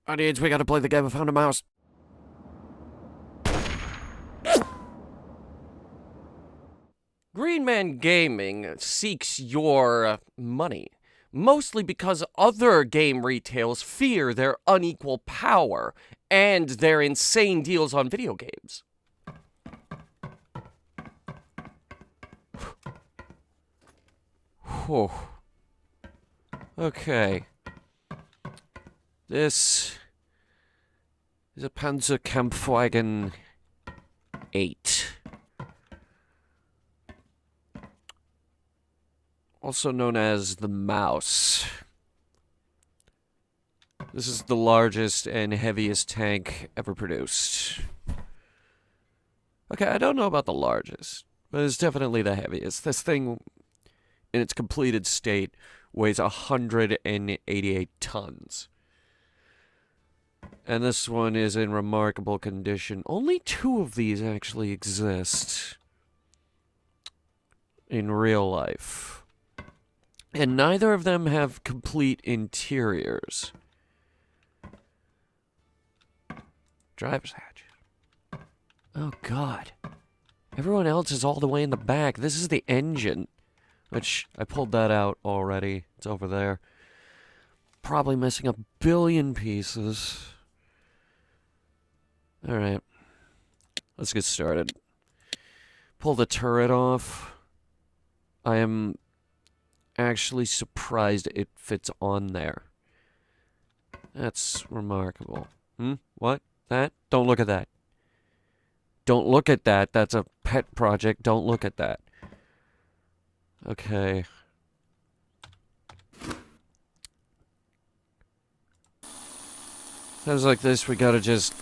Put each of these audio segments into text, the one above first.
Audience, we gotta play the game of Found a Mouse. Green Man Gaming seeks your money, mostly because other game retailers fear their unequal power and their insane deals on video games. Whew. Okay. This is a Panzerkampfwagen 8. Also known as the Mouse. This is the largest and heaviest tank ever produced. Okay, I don't know about the largest, but it's definitely the heaviest. This thing, in its completed state, weighs 188 tons. And this one is in remarkable condition. Only 2 of these actually exist in real life. And neither of them have complete interiors. Driver's hatch. Oh, God. Everyone else is all the way in the back. This is the engine. Which, I pulled that out already. It's over there. Probably missing a billion pieces. Alright. Let's get started. Pull the turret off. I am actually surprised it fits on there. That's remarkable. What? That? Don't look at that. Don't look at that. That's a pet project. Don't look at that. Okay. Sounds like this, we gotta just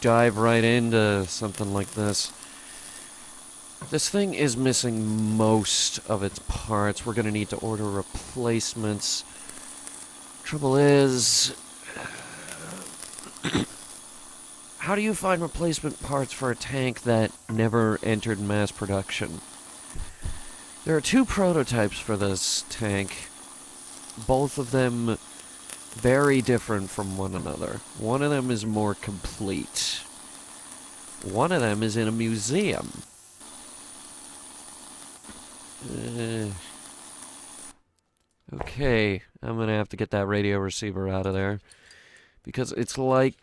dive right into something like this. This thing is missing most of its parts. We're gonna need to order replacements. Trouble is, how do you find replacement parts for a tank that never entered mass production? There are 2 prototypes for this tank. Both of them very different from one another. One of them is more complete. One of them is in a museum. Okay, I'm gonna have to get that radio receiver out of there. Because it's likely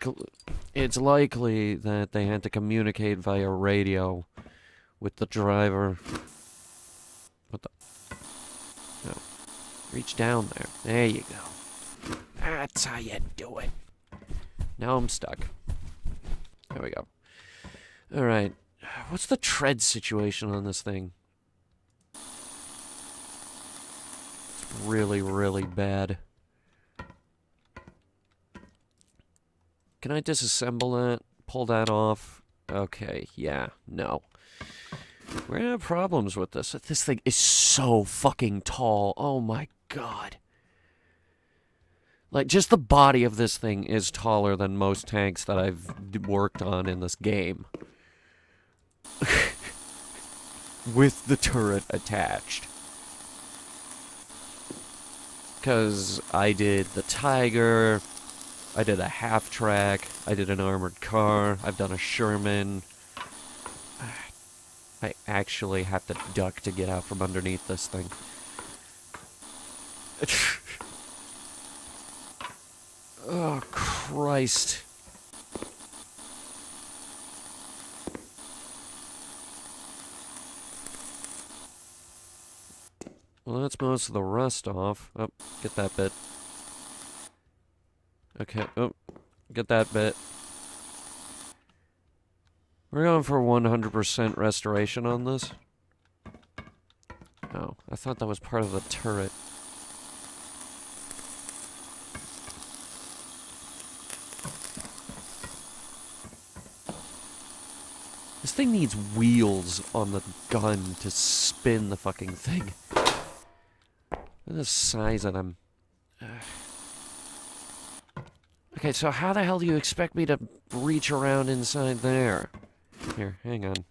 that they had to communicate via radio with the driver. What the? No. Reach down there. There you go. That's how you do it. Now I'm stuck. There we go. Alright. What's the tread situation on this thing? It's really, really bad. Can I disassemble that? Pull that off? Okay, yeah, no. We're gonna have problems with this. This thing is so fucking tall. Oh my God. Like, just the body of this thing is taller than most tanks that I've worked on in this game. With the turret attached. Because I did the Tiger, I did a half-track, I did an armored car, I've done a Sherman. I actually have to duck to get out from underneath this thing. Oh, Christ. Well, that's most of the rust off. Oh, get that bit. Okay, oh, get that bit. We're going for 100% restoration on this. Oh, I thought that was part of the turret. This thing needs wheels on the gun to spin the fucking thing. Look at the size of them. Okay, so how the hell do you expect me to reach around inside there? Here, hang on.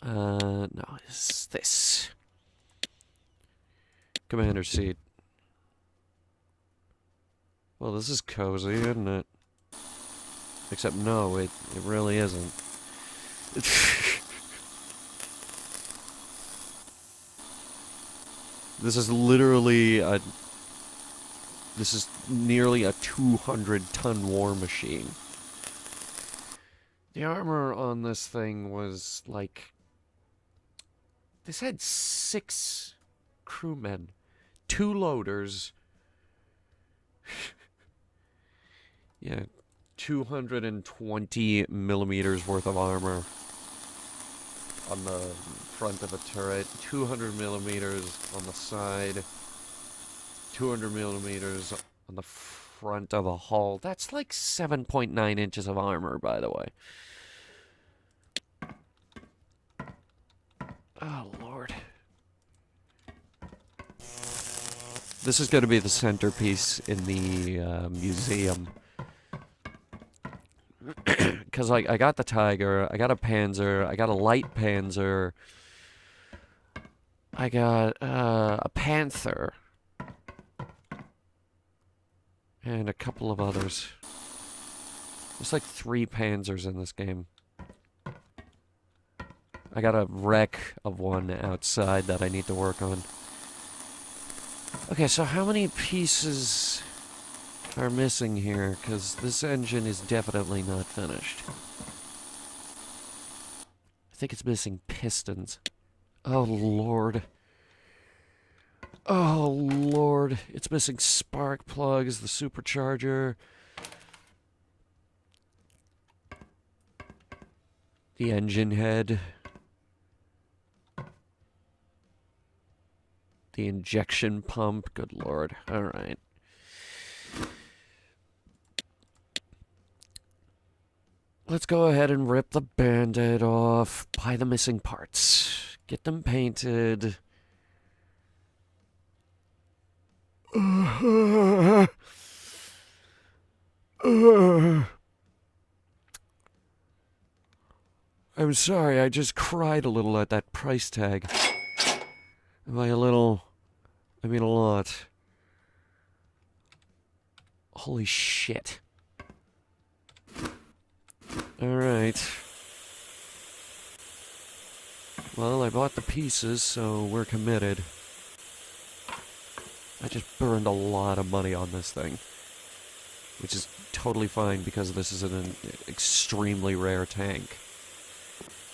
No, it's this. Commander seat. Well, this is cozy, isn't it? Except no, it really isn't. This is literally a... This is nearly a 200-ton war machine. The armor on this thing was like... This had 6 crewmen, 2 loaders. Yeah, 220 millimeters worth of armor on the front of a turret, 200 millimeters on the side, 200 millimeters on the front of a hull. That's like 7.9 inches of armor, by the way. Oh, Lord. This is going to be the centerpiece in the museum. Because I got the Tiger, I got a Panzer, I got a light Panzer, I got a Panther, and a couple of others. There's like 3 Panzers in this game. I got a wreck of one outside that I need to work on. Okay, so how many pieces are missing here? Because this engine is definitely not finished. I think it's missing pistons. Oh, Lord. Oh, Lord. It's missing spark plugs, the supercharger. The engine head. The injection pump. Good Lord. All right. Let's go ahead and rip the Band-Aid off. Buy the missing parts. Get them painted. I'm sorry, I just cried a little at that price tag. By a little, I mean a lot. Holy shit. Alright. Well, I bought the pieces, so we're committed. I just burned a lot of money on this thing. Which is totally fine because this is an extremely rare tank.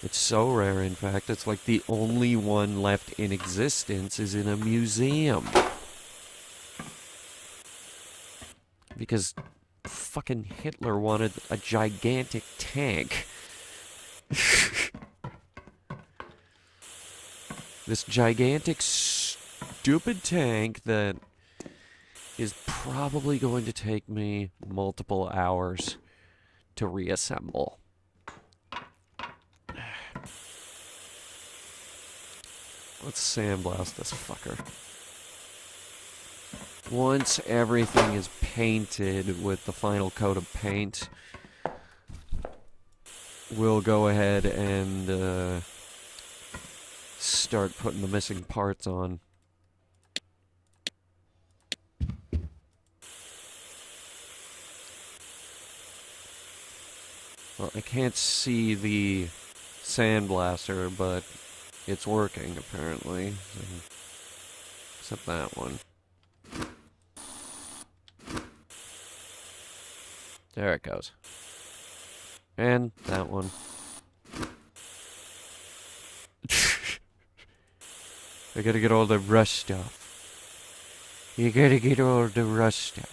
It's so rare, in fact, it's like the only one left in existence is in a museum. Because fucking Hitler wanted a gigantic tank. This gigantic, stupid tank that is probably going to take me multiple hours to reassemble. Let's sandblast this fucker. Once everything is painted with the final coat of paint, we'll go ahead and start putting the missing parts on. Well, I can't see the sandblaster, but it's working, apparently. Except that one. There it goes. And that one. I gotta get all the rust off. You gotta get all the rust out.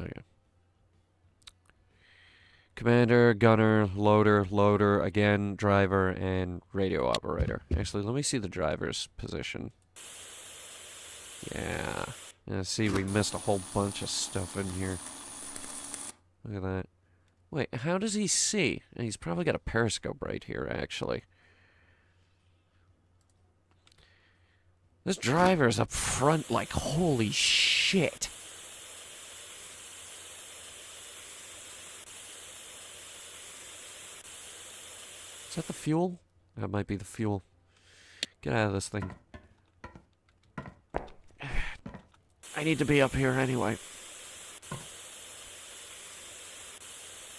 Okay. Commander, gunner, loader, again, driver, and radio operator. Actually, let me see the driver's position. Yeah. See, we missed a whole bunch of stuff in here. Look at that. Wait, how does he see? He's probably got a periscope right here, actually. This driver's up front like, holy shit. Is that the fuel? That might be the fuel. Get out of this thing. I need to be up here anyway.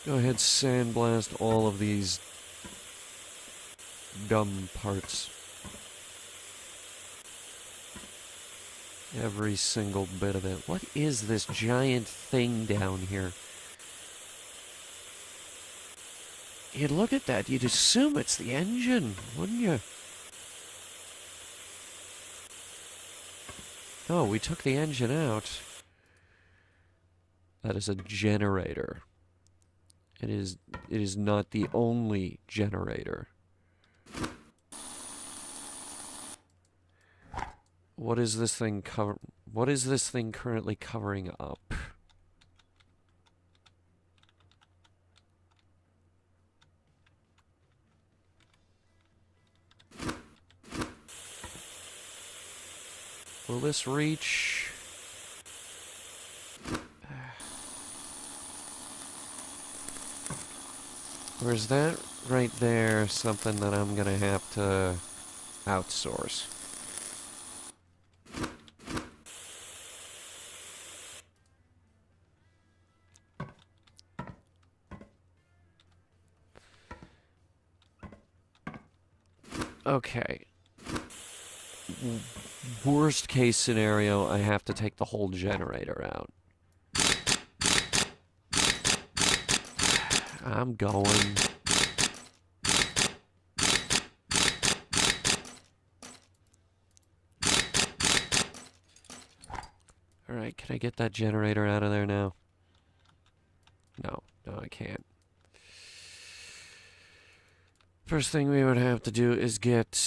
Go ahead, sandblast all of these dumb parts. Every single bit of it. What is this giant thing down here? You'd look at that, you'd assume it's the engine, wouldn't you? Oh, we took the engine out. That is a generator. It is not the only generator. What is this thing currently covering up? Will this reach? Or is that right there something that I'm gonna have to outsource? Okay. Worst case scenario, I have to take the whole generator out. I'm going. Alright, can I get that generator out of there now? No, I can't. First thing we would have to do is get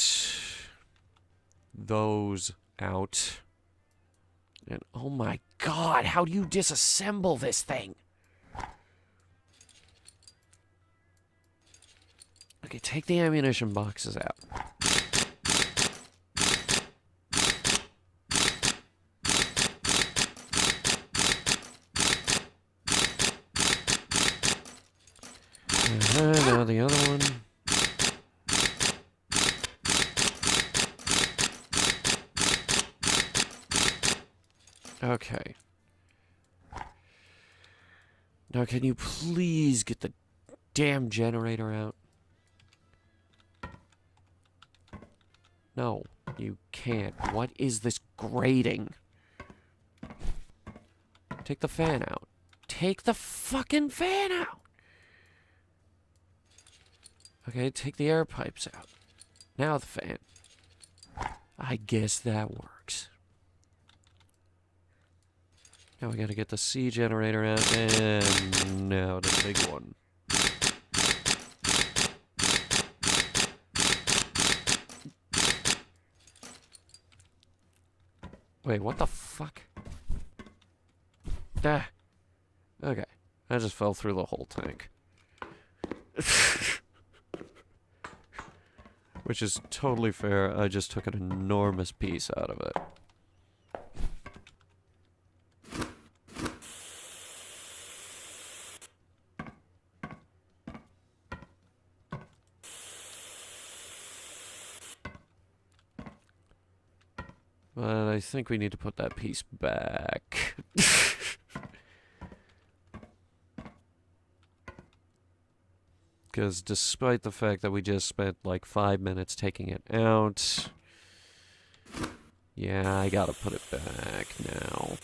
those out. And oh my god, how do you disassemble this thing? Okay, take the ammunition boxes out. Now the other one. Okay. Now can you please get the damn generator out? No, you can't. What is this grating? Take the fan out. Take the fucking fan out! Okay, take the air pipes out. Now the fan. I guess that works. Now we gotta get the C generator out, and now the big one. Wait, what the fuck? Ah. Okay, I just fell through the whole tank. Which is totally fair, I just took an enormous piece out of it. But I think we need to put that piece back. Because despite the fact that we just spent like 5 minutes taking it out, yeah, I gotta put it back now.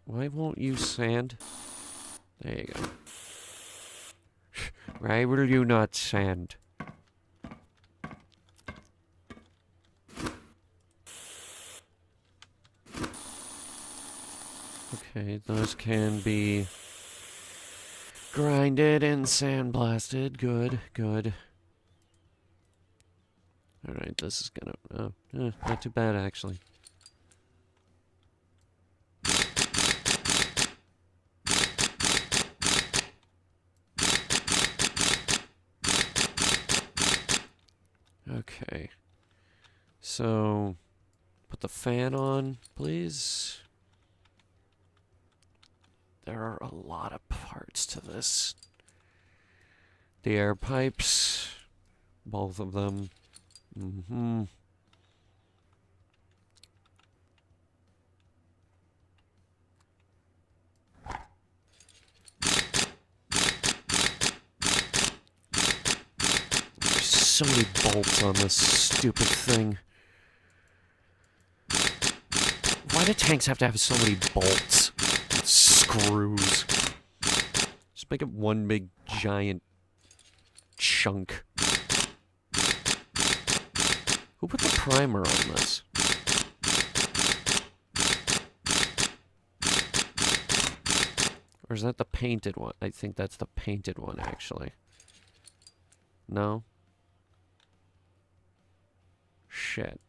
Why won't you sand? There you go. Why will you not sand? Okay, those can be grinded and sandblasted. Good, good. Alright, this is gonna... not too bad, actually. Okay. So, put the fan on, please. There are a lot of parts to this. The air pipes, both of them. so many bolts on this stupid thing? Why do tanks have to have so many bolts? And screws. Just make it one big giant chunk. Who put the primer on this? Or is that the painted one? I think that's the painted one, actually. No? Shit.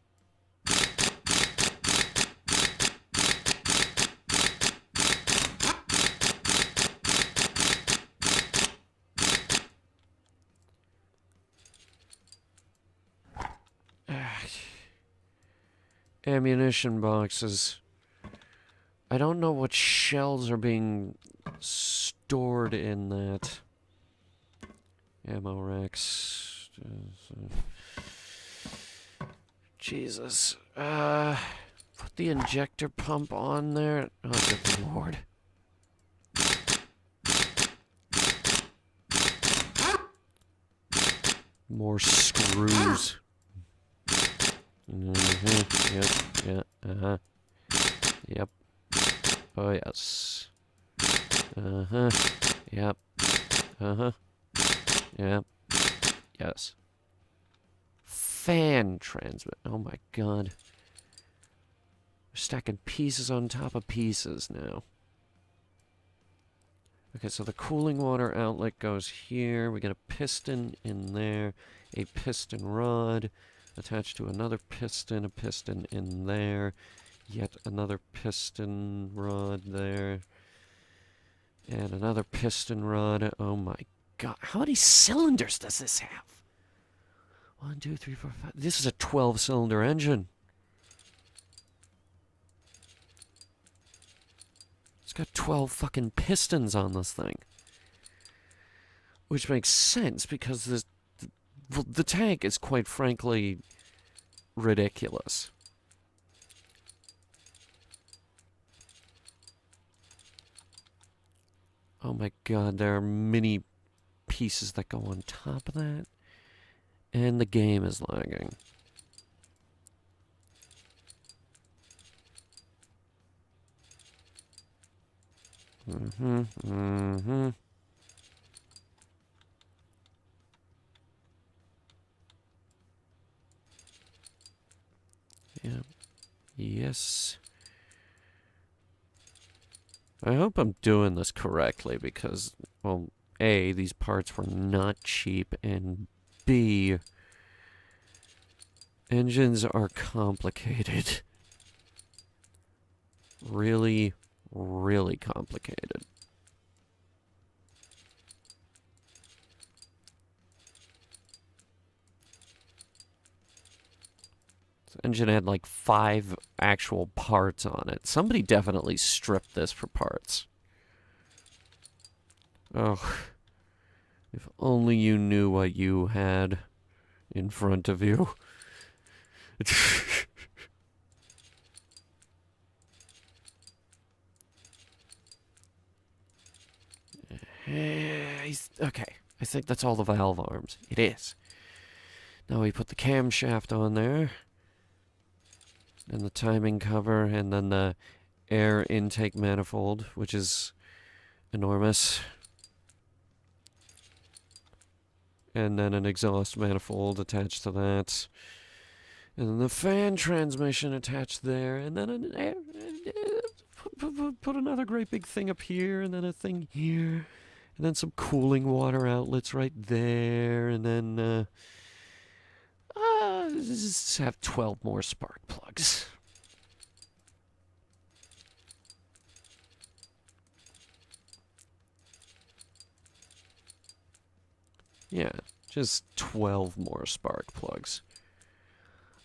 Ammunition boxes. I don't know what shells are being stored in that. Ammo racks. Jesus. Put the injector pump on there. Oh, good lord. More screws. Yep. Yeah. Yep. Oh, yes. Yep. Yep. Yes. Fan transmit. Oh my god. We're stacking pieces on top of pieces now. Okay, so the cooling water outlet goes here. We get a piston in there. A piston rod attached to another piston. A piston in there. Yet another piston rod there. And another piston rod. Oh my god. How many cylinders does this have? 1, 2, 3, 4, 5. This is a 12-cylinder engine. It's got 12 fucking pistons on this thing. Which makes sense because the tank is quite frankly ridiculous. Oh my god, there are many pieces that go on top of that. And the game is lagging. Yeah. Yes. I hope I'm doing this correctly because, well, A, these parts were not cheap, and B, engines are complicated. Really, really complicated. This engine had like 5 actual parts on it. Somebody definitely stripped this for parts. Oh, if only you knew what you had in front of you. Okay, I think that's all the valve arms. It is. Now we put the camshaft on there. And the timing cover, and then the air intake manifold, which is enormous. And then an exhaust manifold attached to that. And then the fan transmission attached there. And then an air... Put another great big thing up here, and then a thing here. And then some cooling water outlets right there. And then, just have 12 more spark plugs. Yeah, just 12 more spark plugs.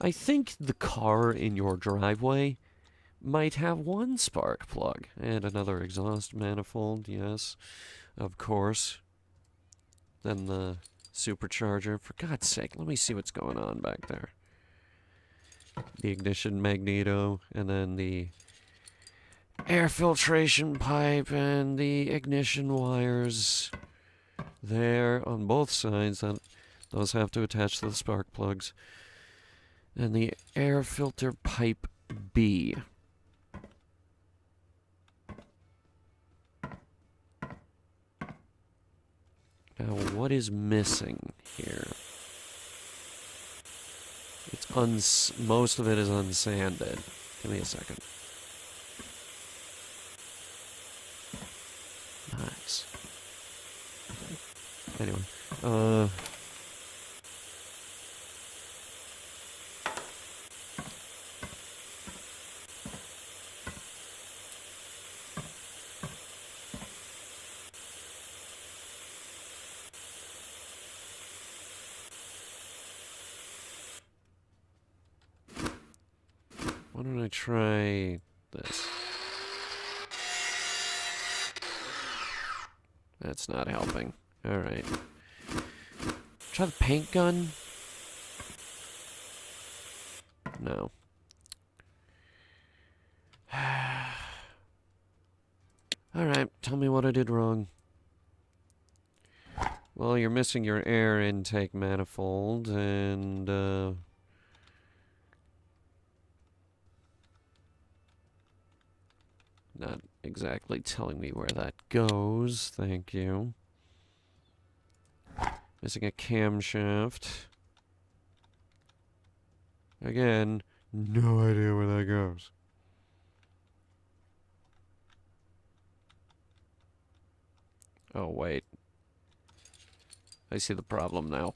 I think the car in your driveway might have 1 spark plug. And another exhaust manifold, yes, of course. Then the supercharger. For God's sake, let me see what's going on back there. The ignition magneto, and then the air filtration pipe, and the ignition wires there on both sides. Those have to attach to the spark plugs. And the air filter pipe B. Now, what is missing here? It's most of it is unsanded. Give me a second. Nice. Anyway, why don't I try this? That's not helping. Alright. Try the paint gun? No. Alright, tell me what I did wrong. Well, you're missing your air intake manifold, and, not exactly telling me where that goes, thank you. Missing a camshaft. Again, no idea where that goes. Oh, wait. I see the problem now.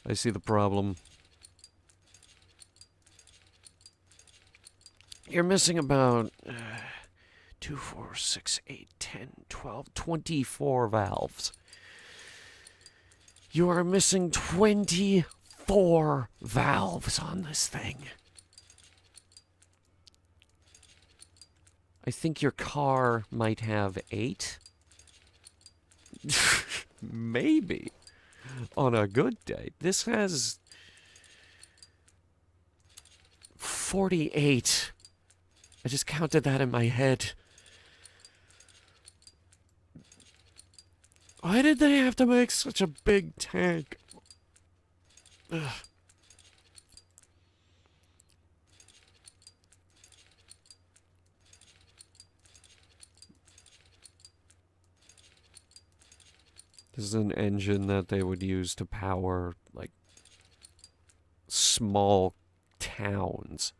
I see the problem. You're missing about 2, 4, 6, 8, 10, 12, 24 valves. You are missing 24 valves on this thing. I think your car might have 8. Maybe. On a good day. This has 48. I just counted that in my head. Why did they have to make such a big tank? Ugh. This is an engine that they would use to power, like, small towns.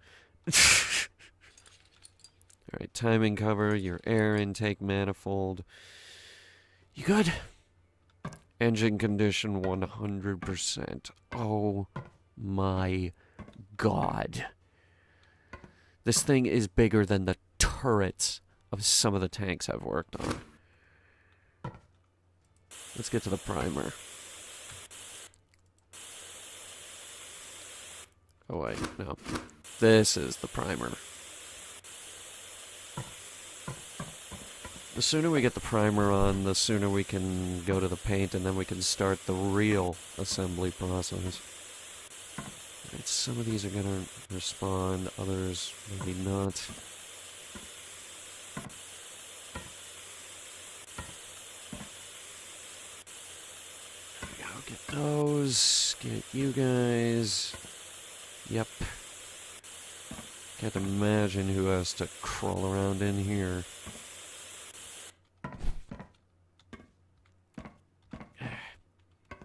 Alright, timing cover, your air intake manifold. You good? Engine condition 100%. Oh my god. This thing is bigger than the turrets of some of the tanks I've worked on. Let's get to the primer. Oh wait, no. This is the primer. The sooner we get the primer on, the sooner we can go to the paint, and then we can start the real assembly process. Right, some of these are gonna respond, others maybe not. There we go, get those, get you guys. Yep. Can't imagine who has to crawl around in here.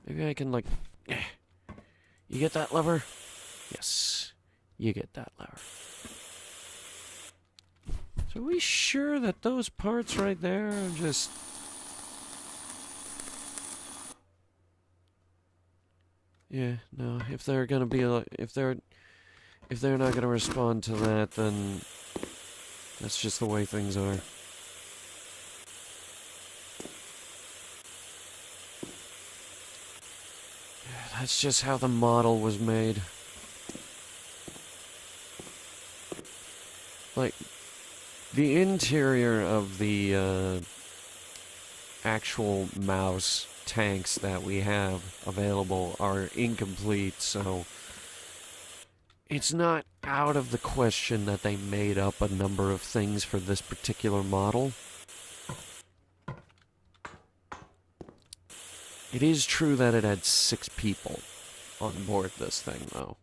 Maybe I can, like... You get that lever? Yes. You get that lever. So are we sure that those parts right there are just... Yeah, no. If they're gonna be like... If they're not gonna respond to that, then... That's just the way things are. That's just how the model was made. Like, the interior of the actual mouse tanks that we have available are incomplete, so it's not out of the question that they made up a number of things for this particular model. It is true that it had 6 people on board this thing, though.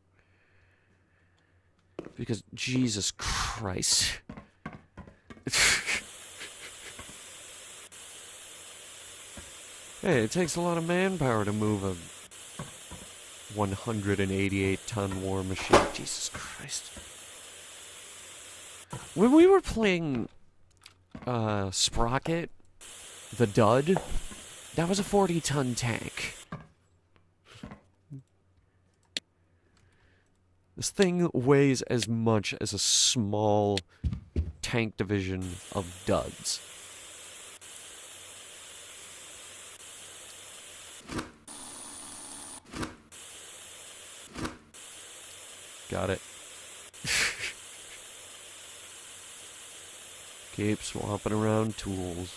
Because, Jesus Christ. Hey, it takes a lot of manpower to move a 188-ton war machine. Jesus Christ. When we were playing Sprocket, the Dud, that was a 40-ton tank. This thing weighs as much as a small tank division of Duds. Got it. Keep swapping around tools.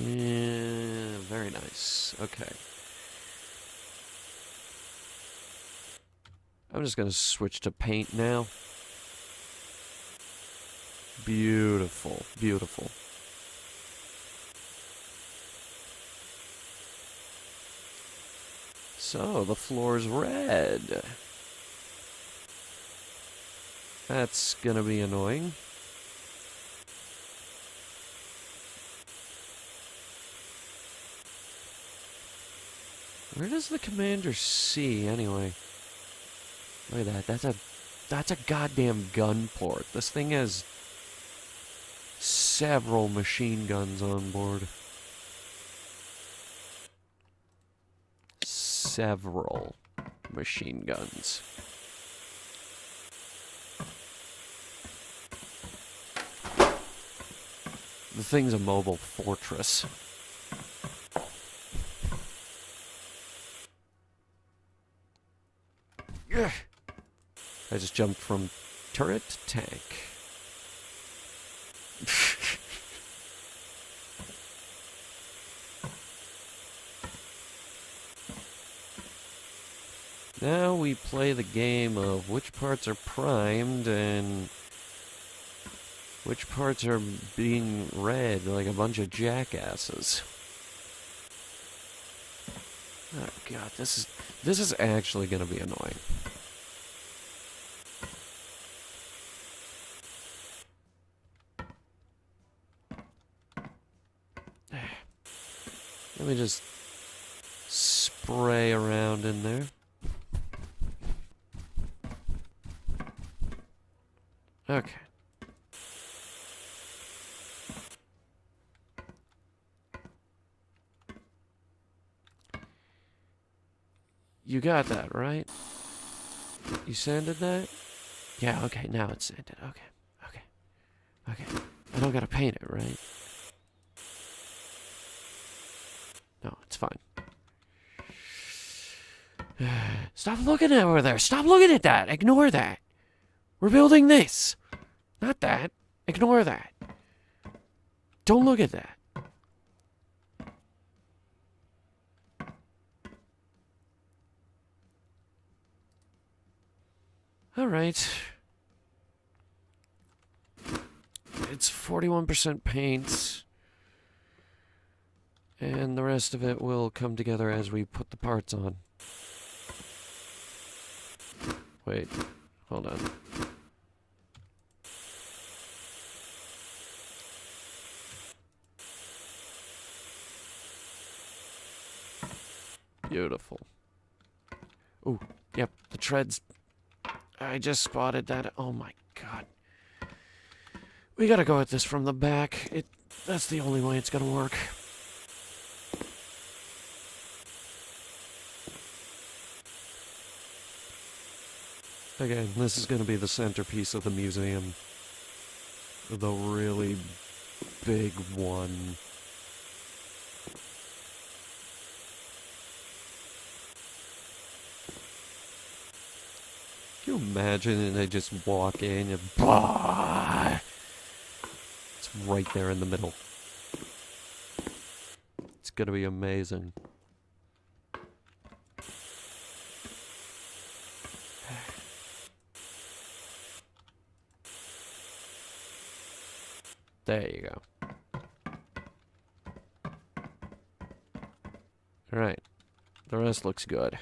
Yeah, very nice. Okay. I'm just gonna switch to paint now. Beautiful, beautiful. So, the floor's red. That's gonna be annoying. Where does the commander see, anyway? Look at that. That's a goddamn gun port. This thing has several machine guns on board. Several machine guns. The thing's a mobile fortress. I just jumped from turret to tank. Now we play the game of which parts are primed and which parts are being read like a bunch of jackasses. Oh god, this is actually gonna be annoying. Let me just spray around in there. Okay. You got that, right? You sanded that? Yeah, okay, now it's sanded. Okay. I don't gotta paint it, right? No, it's fine. Stop looking over there. Stop looking at that. Ignore that. We're building this. Not that. Ignore that. Don't look at that. Alright. It's 41% paint. And the rest of it will come together as we put the parts on. Wait. Hold on. Beautiful. Ooh, yep, the treads. I just spotted that. Oh my god. We gotta go at this from the back. That's the only way it's gonna work. Again, this is gonna be the centerpiece of the museum. The really big one. Can you imagine and they just walk in and bah! It's right there in the middle. It's gonna be amazing. There you go. The rest looks good.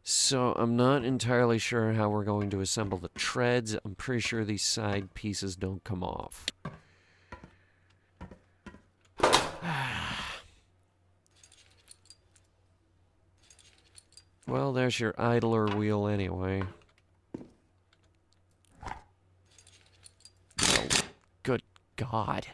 So I'm not entirely sure how we're going to assemble the treads. I'm pretty sure these side pieces don't come off. Well, there's your idler wheel anyway. Oh, good God.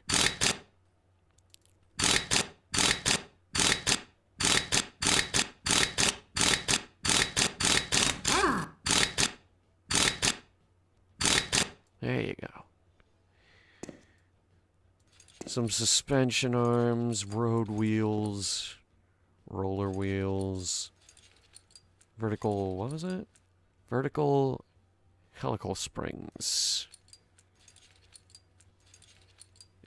There you go. Some suspension arms, road wheels, roller wheels, vertical, what was it? Vertical helical springs.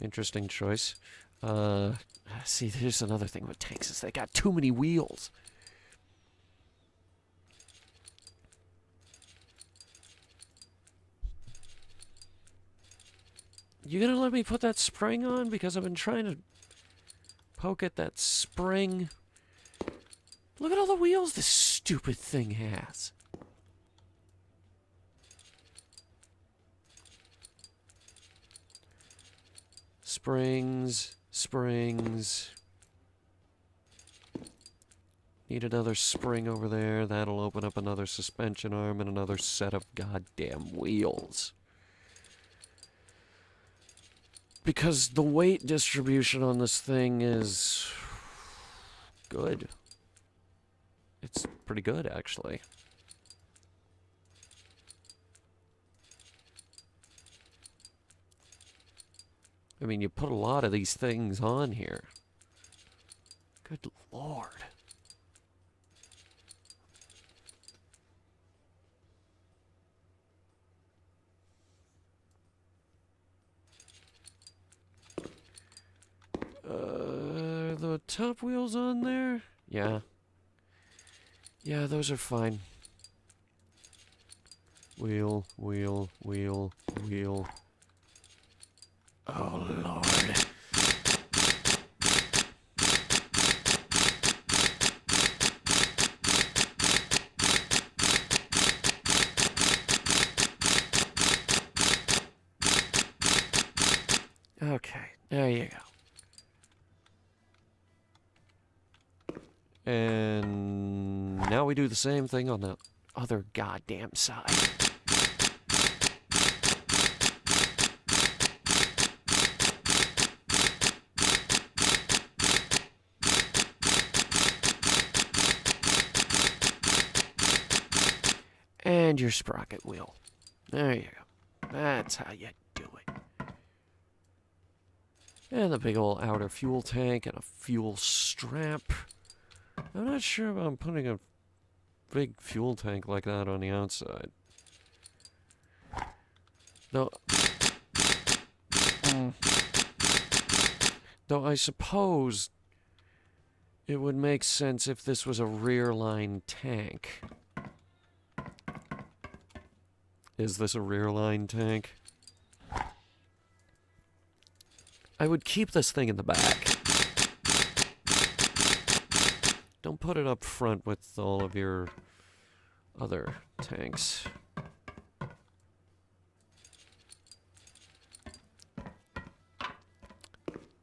Interesting choice. See, there's another thing with tanks is they got too many wheels. You gonna let me put that spring on? Because I've been trying to poke at that spring. Look at all the wheels this stupid thing has. Springs, springs. Need another spring over there. That'll open up another suspension arm and another set of goddamn wheels. Because the weight distribution on this thing is good. It's pretty good, actually. I mean, you put a lot of these things on here. Good Lord. The top wheels on there? Yeah. Yeah, those are fine. Wheel, wheel, wheel, wheel. Oh, Lord. Okay, there you go. And now we do the same thing on the other goddamn side. And your sprocket wheel. There you go. That's how you do it. And the big old outer fuel tank and a fuel strap. I'm not sure about putting a big fuel tank like that on the outside. Though, though I suppose it would make sense if this was a rear line tank. Is this a rear line tank? I would keep this thing in the back. Don't put it up front with all of your other tanks.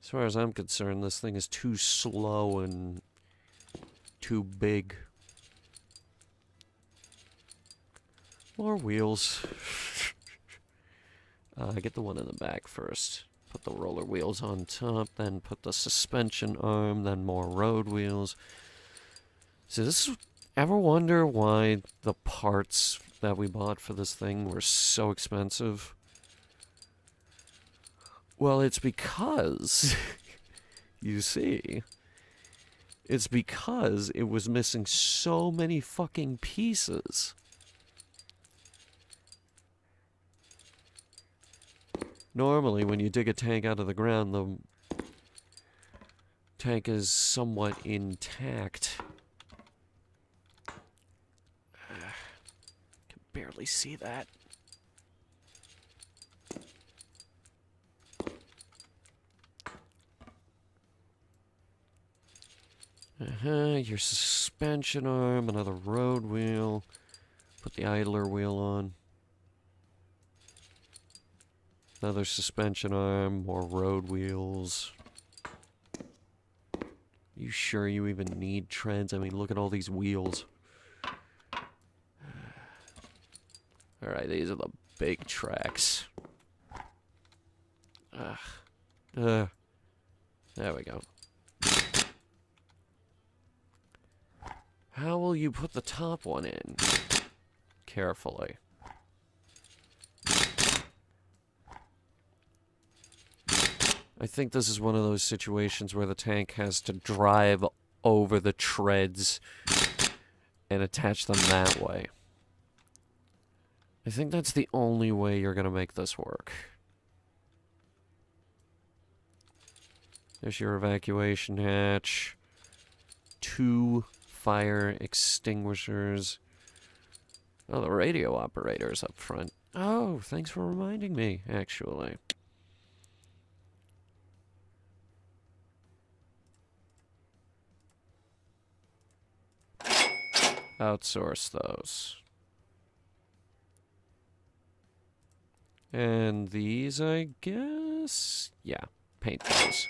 As far as I'm concerned, this thing is too slow and too big. More wheels. Get the one in the back first. Put the roller wheels on top, then put the suspension arm, then more road wheels. So this, ever wonder why the parts that we bought for this thing were so expensive? Well, it's because, you see, it's because it was missing so many fucking pieces. Normally, when you dig a tank out of the ground, the tank is somewhat intact. Can barely see that. Your suspension arm, another road wheel. Put the idler wheel on. Another suspension arm, more road wheels. You sure you even need treads? I mean, look at all these wheels. Alright, these are the big tracks. There we go. How will you put the top one in? Carefully. I think this is one of those situations where the tank has to drive over the treads and attach them that way. I think that's the only way you're gonna make this work. There's your evacuation hatch. 2 fire extinguishers. Oh, the radio operator's up front. Oh, thanks for reminding me, actually. Outsource those. And these, I guess? Yeah, paint those.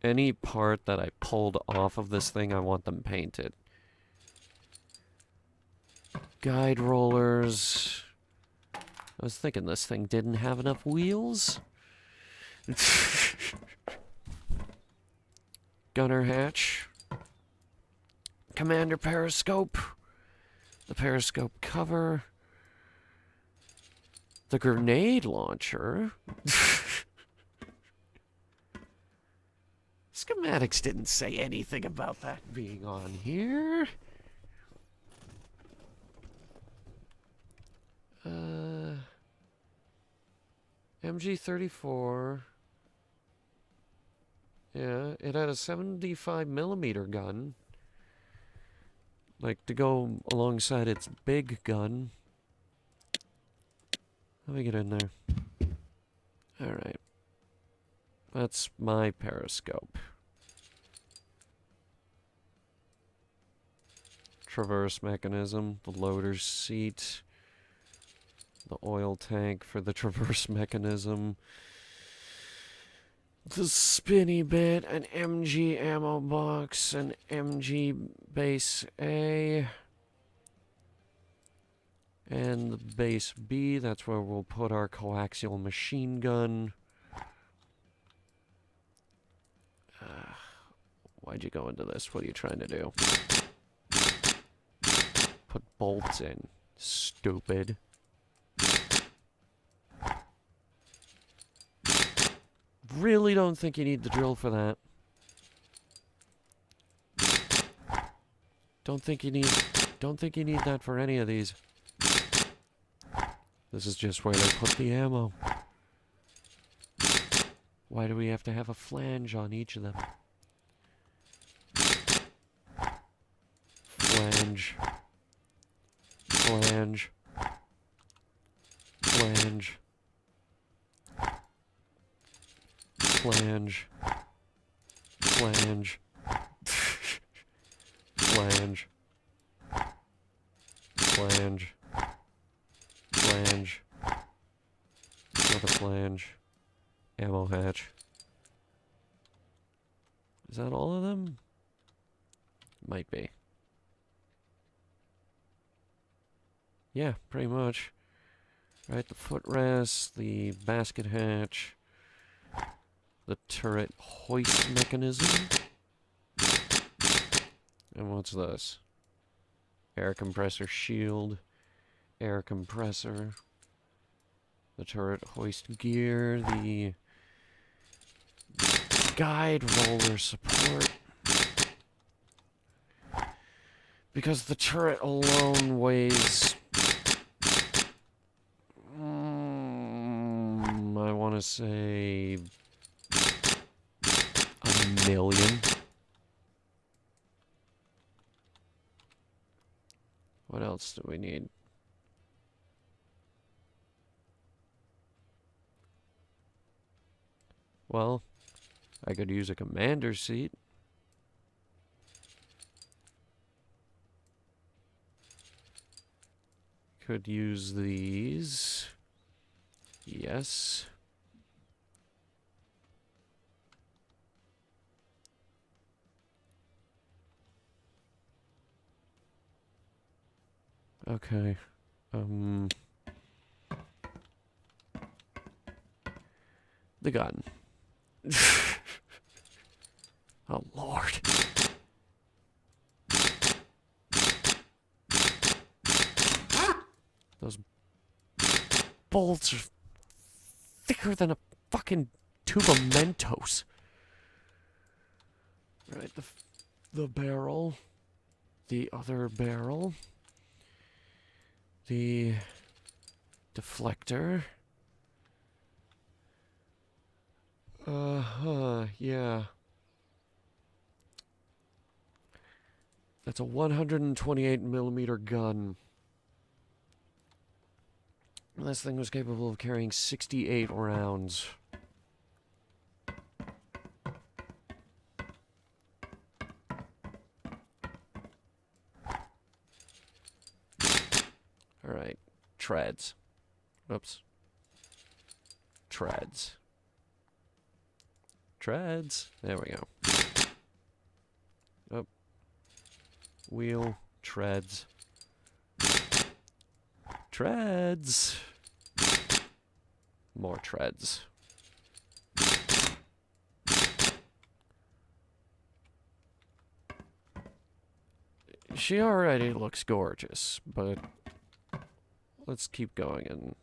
Any part that I pulled off of this thing, I want them painted. Guide rollers. I was thinking this thing didn't have enough wheels. Gunner hatch. Commander periscope. The periscope cover. The grenade launcher. Schematics didn't say anything about that being on here. MG34. Yeah, it had a 75mm gun. Like, to go alongside its big gun. Let me get in there. Alright. That's my periscope. Traverse mechanism, the loader's seat, the oil tank for the traverse mechanism, the spinny bit, an MG ammo box, an MG base A, and the base B, that's where we'll put our coaxial machine gun. Why'd you go into this? What are you trying to do? Put bolts in. Stupid. Really don't think you need the drill for that. Don't think you need that for any of these. This is just where they put the ammo. Why do we have to have a flange on each of them? Flange. Flange. Flange. Flange. Flange. Flange. Flange. Flange. Another flange. Ammo hatch. Is that all of them? Might be. Yeah, pretty much. Right, the footrest, the basket hatch, the turret hoist mechanism. And what's this? Air compressor shield, air compressor, the turret hoist gear, the guide roller support. Because the turret alone weighs... I want to say... 1,000,000. What else do we need? Well, I could use a commander seat. Could use these. Yes. Okay. The gun. Oh, Lord. Those bolts are thicker than a fucking tube of Mentos. Right, the barrel. The other barrel. The deflector. Yeah. That's a 128mm gun. This thing was capable of carrying 68 rounds. Alright. Treads. Oops. Treads. Treads. There we go. Oh. Wheel. Treads. Treads. More treads. She already looks gorgeous, but let's keep going and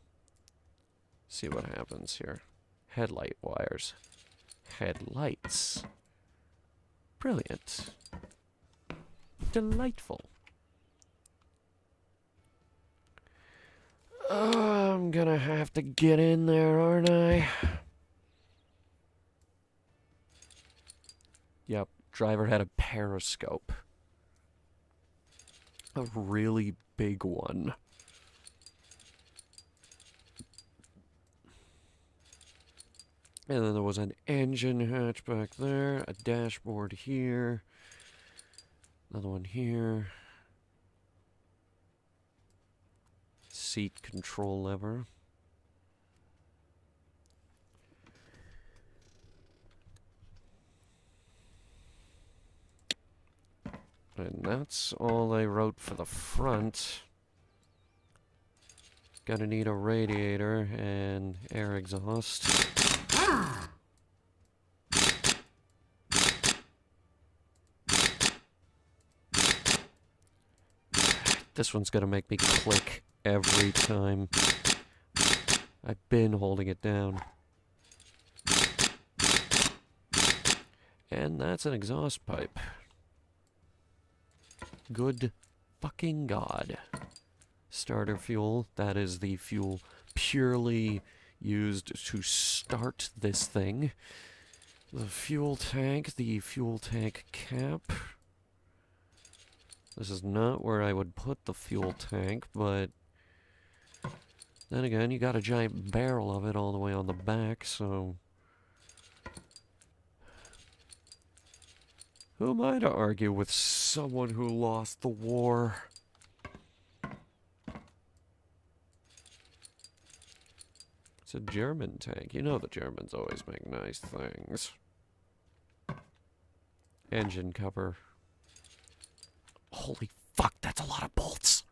see what happens here. Headlight wires. Headlights. Brilliant. Delightful. I'm gonna have to get in there, aren't I? Yep, driver had a periscope. A really big one. And then there was an engine hatch back there, a dashboard here, another one here. Seat control lever. And that's all I wrote for the front. Gonna need a radiator and air exhaust. This one's gonna make me click every time. I've been holding it down. And that's an exhaust pipe. Good fucking God. Starter fuel, that is the fuel purely used to start this thing. The fuel tank cap. This is not where I would put the fuel tank, but then again, you got a giant barrel of it all the way on the back, so who am I to argue with someone who lost the war? It's a German tank. You know the Germans always make nice things. Engine cover. Holy fuck, that's a lot of bolts.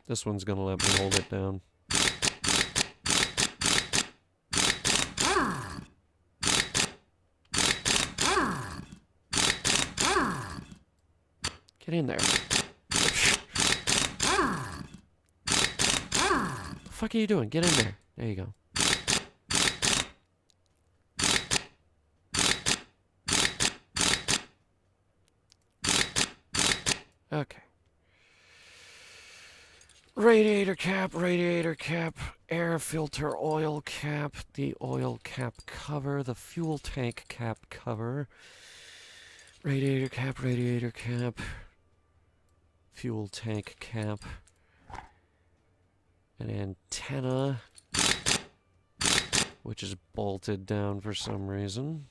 This one's gonna let me hold it down. Get in there. What the fuck are you doing? Get in there. There you go. Okay. Radiator cap, air filter oil cap, the oil cap cover, the fuel tank cap cover, radiator cap, fuel tank cap, an antenna, which is bolted down for some reason.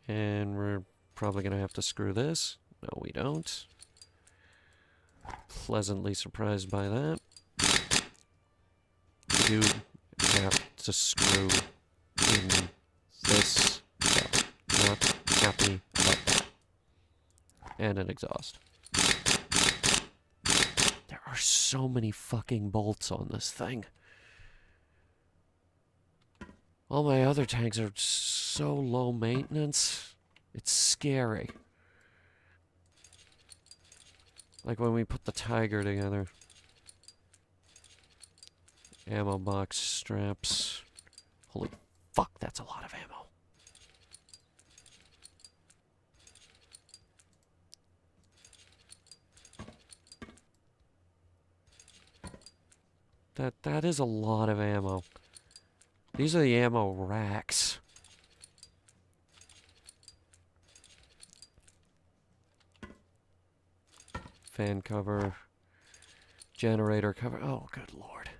And we're probably going to have to screw this. No, we don't. Pleasantly surprised by that. We do have to screw in this, so not happy about that. And an exhaust. There are so many fucking bolts on this thing. All my other tanks are so low maintenance. It's scary. Like when we put the Tiger together. Ammo box straps. Holy fuck, that's a lot of ammo. That is a lot of ammo. These are the ammo racks. Fan cover. Generator cover. Oh, good lord.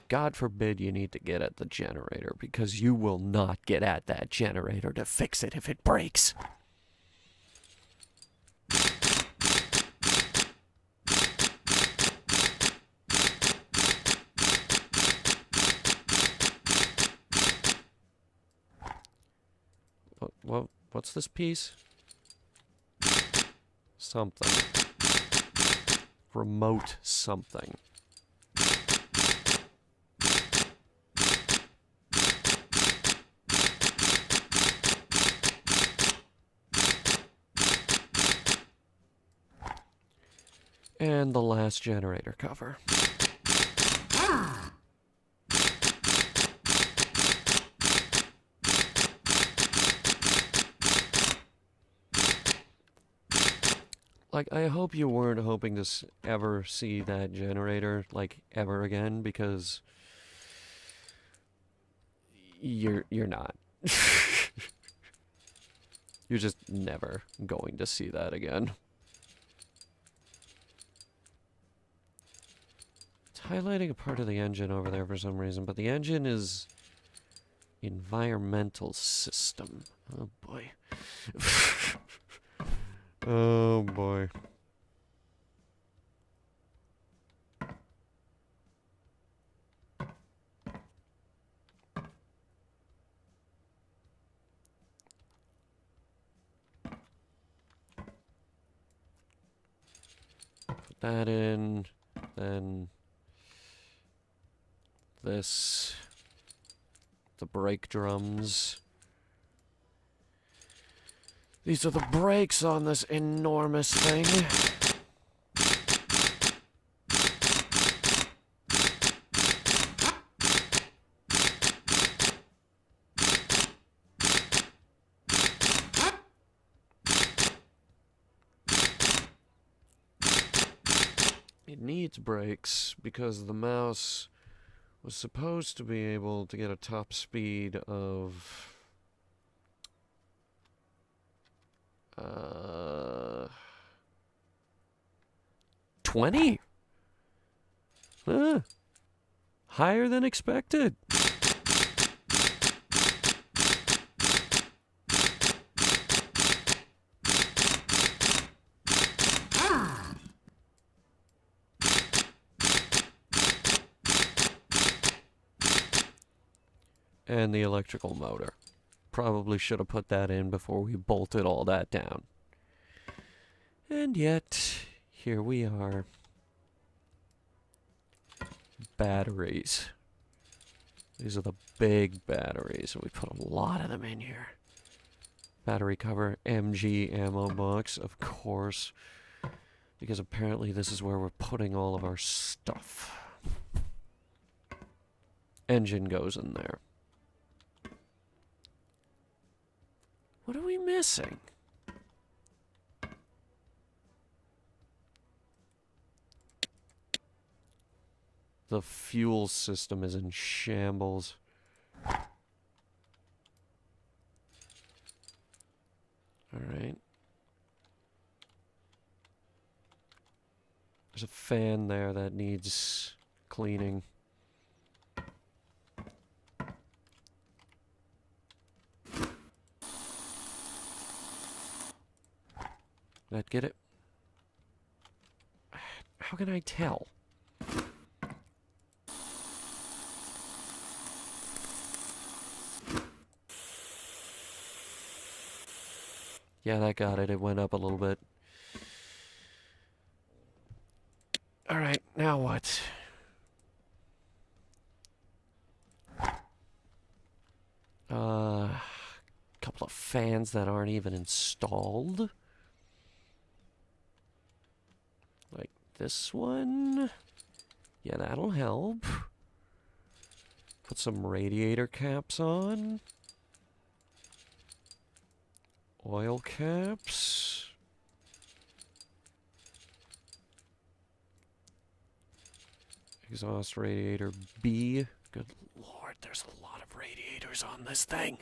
God forbid you need to get at the generator, because you will not get at that generator to fix it if it breaks. What's this piece? Something. Remote something. And the last generator cover. Like, I hope you weren't hoping to ever see that generator, like, ever again, because you're not. You're just never going to see that again. It's highlighting a part of the engine over there for some reason, but the engine is environmental system. Oh boy. Oh boy. Put that in, then this, the brake drums. These are the brakes on this enormous thing. It needs brakes because the mouse was supposed to be able to get a top speed of 20? Higher than expected. And the electrical motor. Probably should have put that in before we bolted all that down. And yet, here we are. Batteries. These are the big batteries. We put a lot of them in here. Battery cover, MG ammo box, of course. Because apparently this is where we're putting all of our stuff. Engine goes in there. What are we missing? The fuel system is in shambles. Alright. There's a fan there that needs cleaning. That get it? How can I tell? Yeah, that got it. It went up a little bit. Alright, now what? Couple of fans that aren't even installed. Like this one. Yeah, that'll help. Put some radiator caps on. Oil caps. Exhaust radiator B. Good lord, there's a lot of radiators on this thing.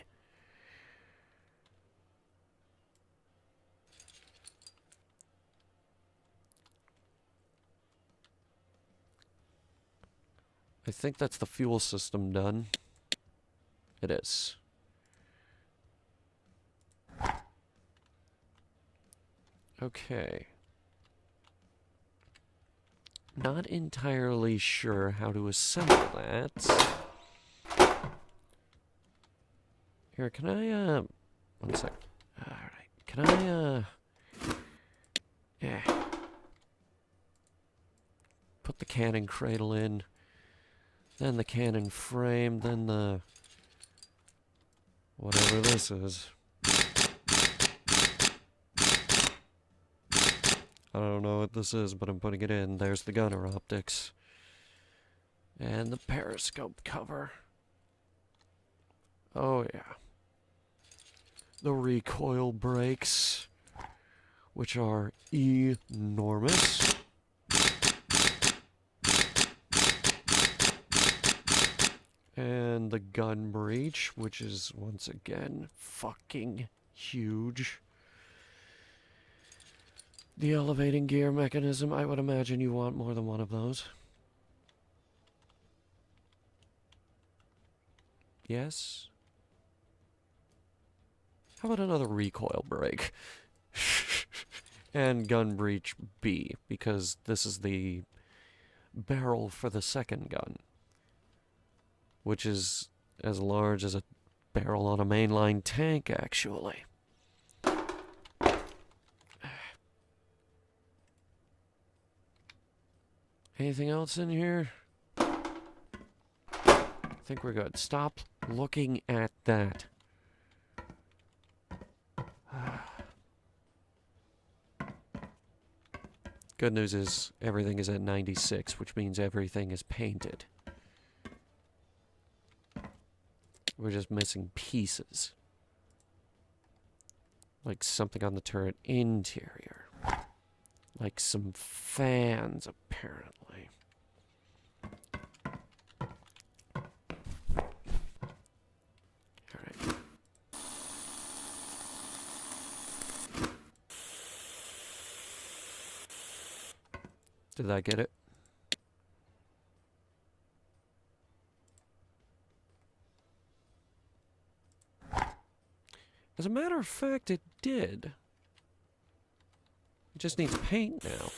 I think that's the fuel system done. It is. Okay. Not entirely sure how to assemble that. Here, can I, one sec. Alright, can I, yeah. Put the cannon cradle in, then the cannon frame, then the... whatever this is. I don't know what this is, but I'm putting it in. There's the gunner optics. And the periscope cover. Oh, yeah. The recoil brakes, which are enormous. And the gun breech, which is, once again, fucking huge. The elevating gear mechanism, I would imagine you want more than one of those. Yes? How about another recoil brake? And gun breech B, because this is the barrel for the second gun, which is as large as a barrel on a mainline tank, actually. Anything else in here? I think we're good. Stop looking at that. Good news is everything is at 96, which means everything is painted. We're just missing pieces. Like something on the turret interior. Like some fans, apparently. Alright. Did that get it? As a matter of fact, it did. It just needs paint now.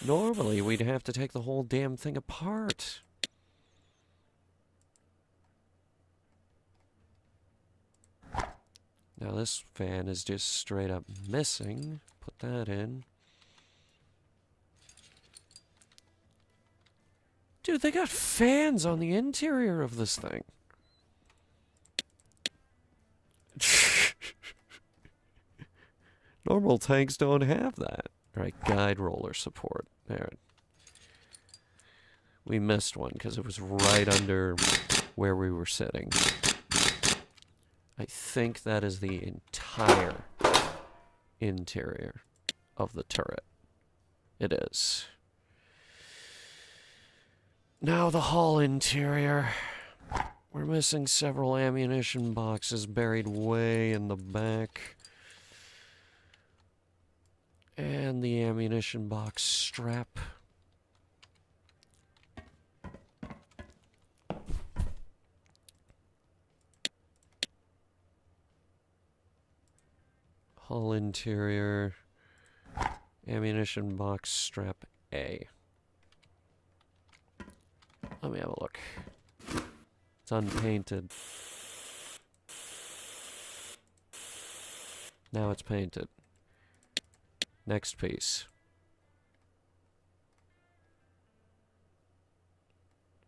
Normally, we'd have to take the whole damn thing apart. Now this fan is just straight up missing. Put that in. Dude, they got fans on the interior of this thing. Normal tanks don't have that. Alright, guide roller support. There. We missed one because it was right under where we were sitting. I think that is the entire interior of the turret. It is. Now the hull interior. We're missing several ammunition boxes buried way in the back. And the ammunition box strap. Hull interior. Ammunition box strap A. Let me have a look. It's unpainted. Now it's painted. Next piece.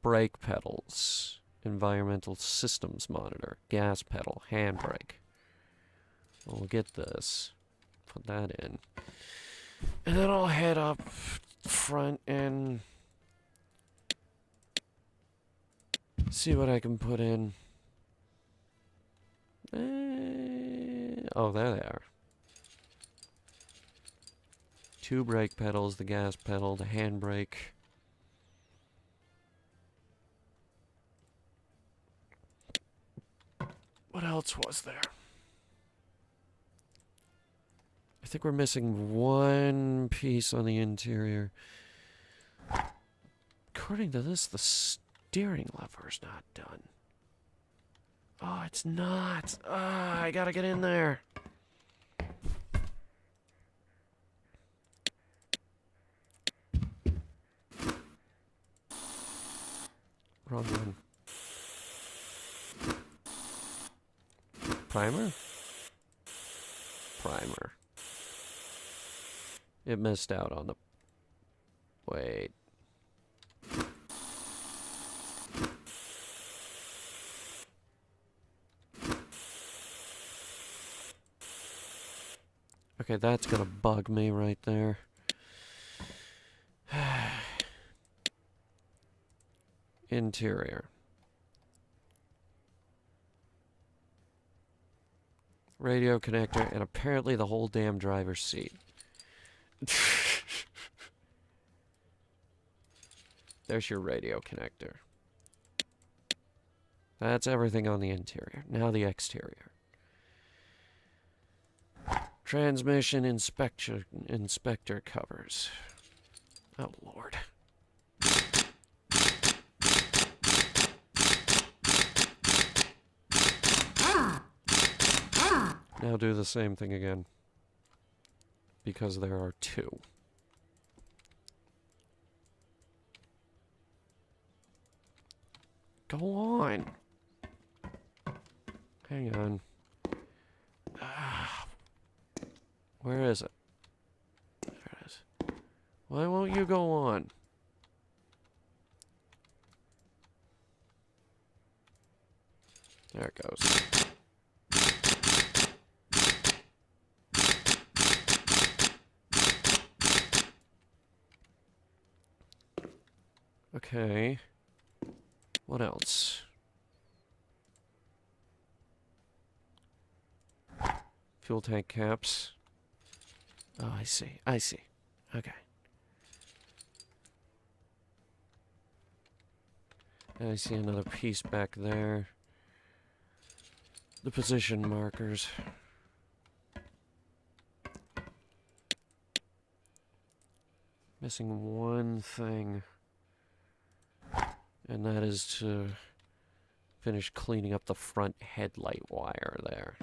Brake pedals. Environmental systems monitor. Gas pedal. Handbrake. We'll get this. Put that in. And then I'll head up front and see what I can put in. Oh, there they are. 2 brake pedals, the gas pedal, the handbrake. What else was there? I think we're missing one piece on the interior. According to this, the steering lever's not done. Oh, it's not. Ah, I gotta get in there. Wrong one. Primer? Primer. It missed out on the... Wait. Okay, that's gonna bug me right there. Interior. Radio connector, and apparently the whole damn driver's seat. There's your radio connector. That's everything on the interior. Now the exterior. Transmission inspector covers. Oh, Lord. Now do the same thing again. Because there are 2. Go on. Hang on. Where is it? There it is. Why won't you go on? There it goes. Okay. What else? Fuel tank caps. Oh, I see. I see. Okay. I see another piece back there. The position markers. Missing one thing. And that is to finish cleaning up the front headlight wire there.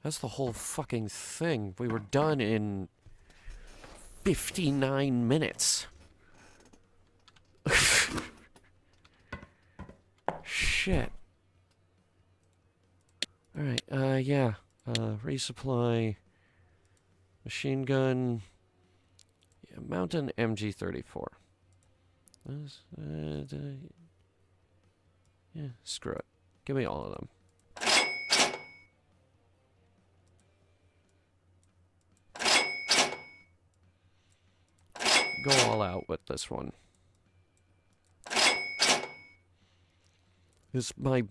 That's the whole fucking thing. We were done in 59 minutes. Shit. Alright, yeah. Resupply. Machine gun. Yeah, Mountain MG34. Yeah, screw it. Give me all of them. Go all out with this one. This is my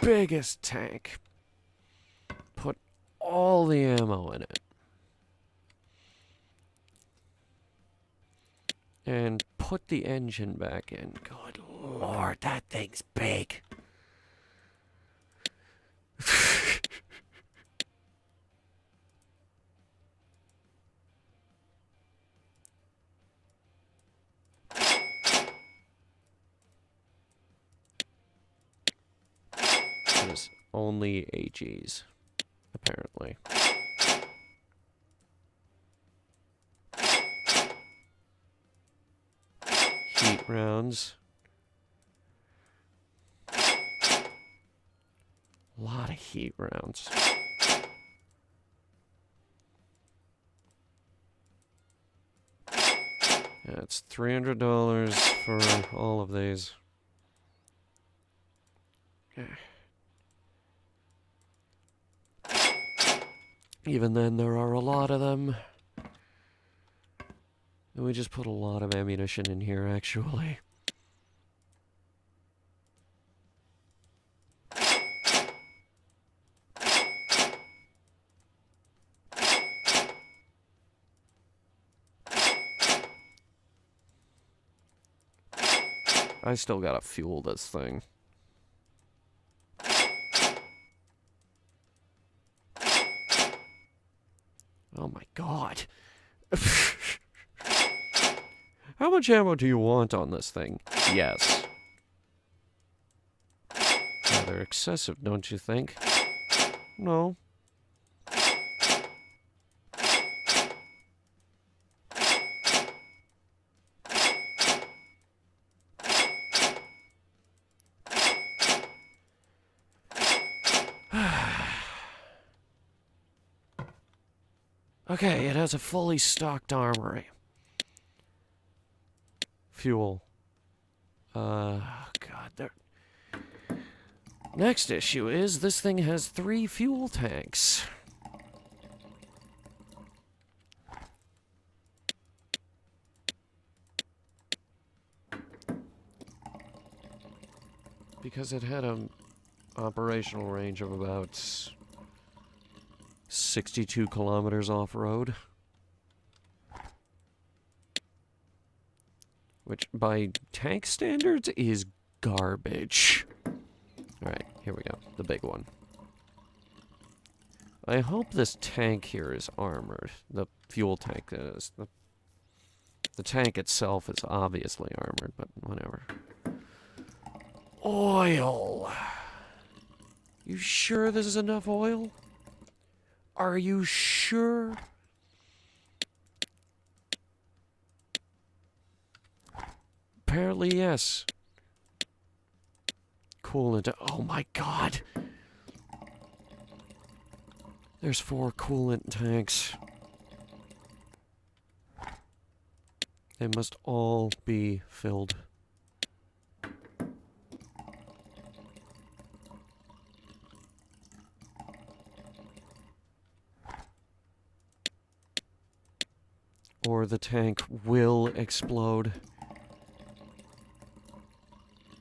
biggest tank. Put all the ammo in it. and put the engine back in. Good lord, that thing's big. There's only AGs, apparently. Heat rounds. A lot of heat rounds. Yeah, it's $300 for all of these. Even then, there are a lot of them. And we just put a lot of ammunition in here, actually. I still gotta fuel this thing. Oh my god. How much ammo do you want on this thing? Yes. Rather excessive, don't you think? No. Okay, it has a fully stocked armory. Fuel. God, there. Next issue is this thing has 3 fuel tanks. Because it had an operational range of about 62 kilometers off-road. Which, by tank standards, is garbage. Alright, here we go. The big one. I hope this tank here is armored. The fuel tank is. The tank itself is obviously armored, but whatever. Oil! You sure this is enough oil? Are you sure? Apparently, yes. Coolant. Oh my god. There's 4 coolant tanks. They must all be filled. Or the tank will explode.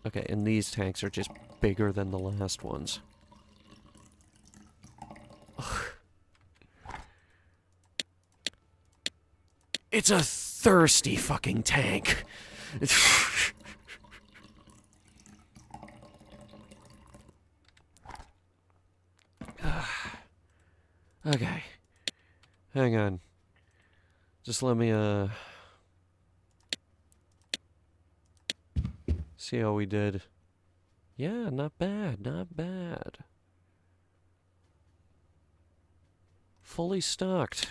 Okay, and these tanks are just bigger than the last ones. Ugh. It's a thirsty fucking tank. Okay. Hang on. Just let me, see how we did. Yeah, not bad, not bad. Fully stocked.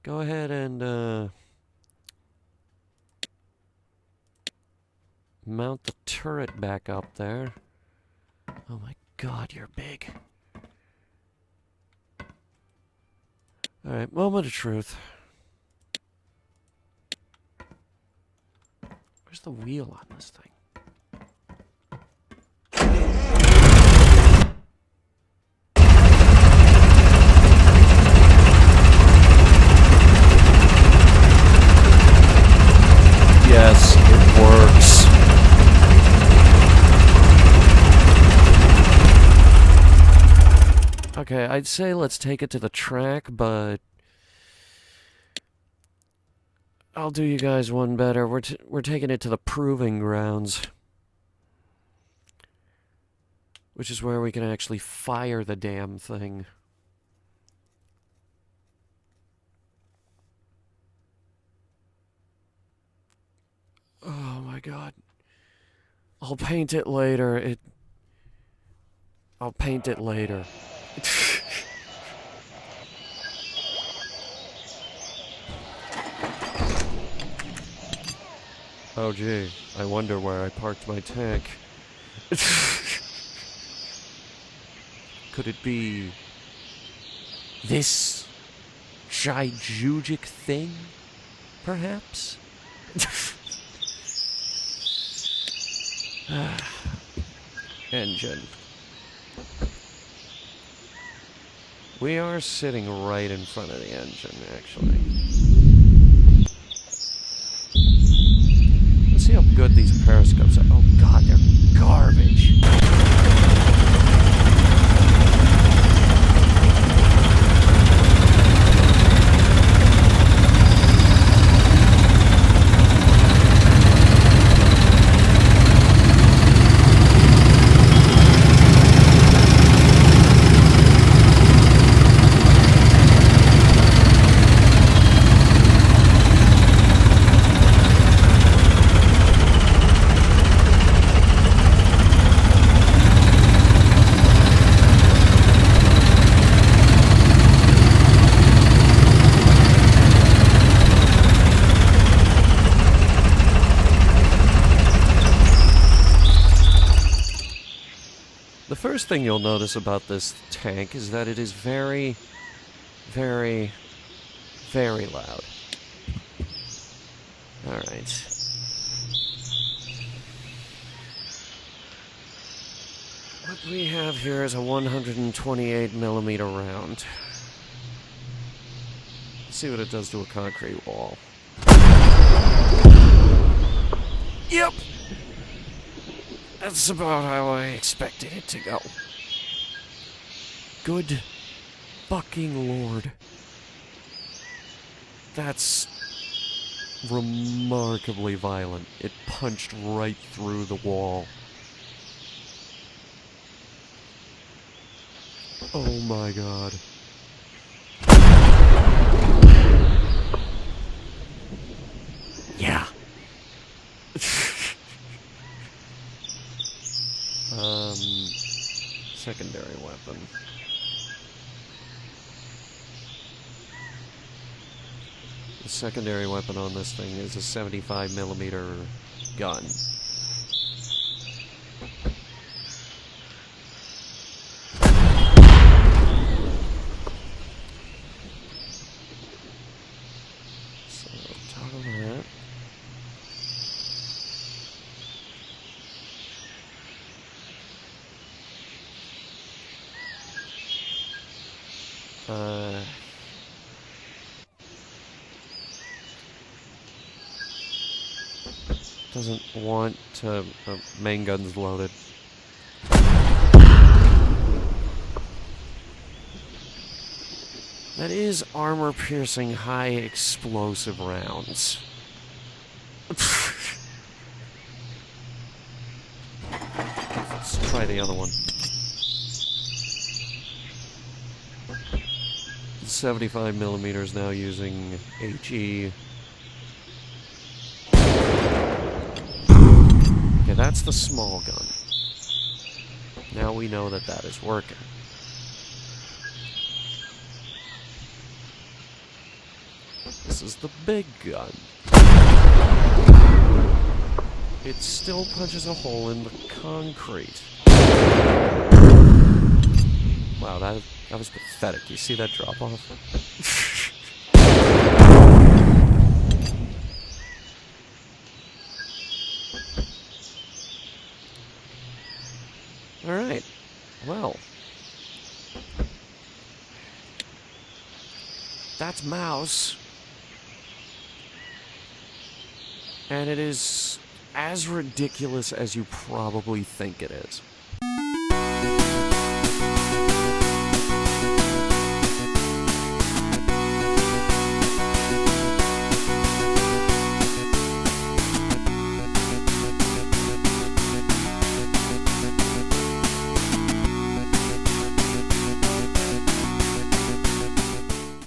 Go ahead and, mount the turret back up there. Oh my god, you're big. Alright, moment of truth. Where's the wheel on this thing? Yes, it works. Okay, I'd say let's take it to the track, but I'll do you guys one better. We're taking it to the proving grounds, which is where we can actually fire the damn thing. Oh my god. I'll paint it later. I'll paint it later. Oh gee, I wonder where I parked my tank. Could it be this gigantic thing, perhaps? Engine. We are sitting right in front of the engine, actually. Let's see how good these periscopes are. Oh god, they're garbage. The first thing you'll notice about this tank is that it is very, very, very loud. Alright. What we have here is a 128mm round. Let's see what it does to a concrete wall. Yep! That's about how I expected it to go. Good fucking lord. That's remarkably violent. It punched right through the wall. Oh my god. Yeah. Secondary weapon. The secondary weapon on this thing is a 75mm gun. So, toggle that. Doesn't want to... main gun's loaded. That is armor-piercing, high-explosive rounds. Let's try the other one. 75mm now using HE. Okay, that's the small gun. Now we know that that is working. This is the big gun. It still punches a hole in the concrete. Wow, that was pathetic. You see that drop off? Alright. Well. That's Mouse. And it is as ridiculous as you probably think it is.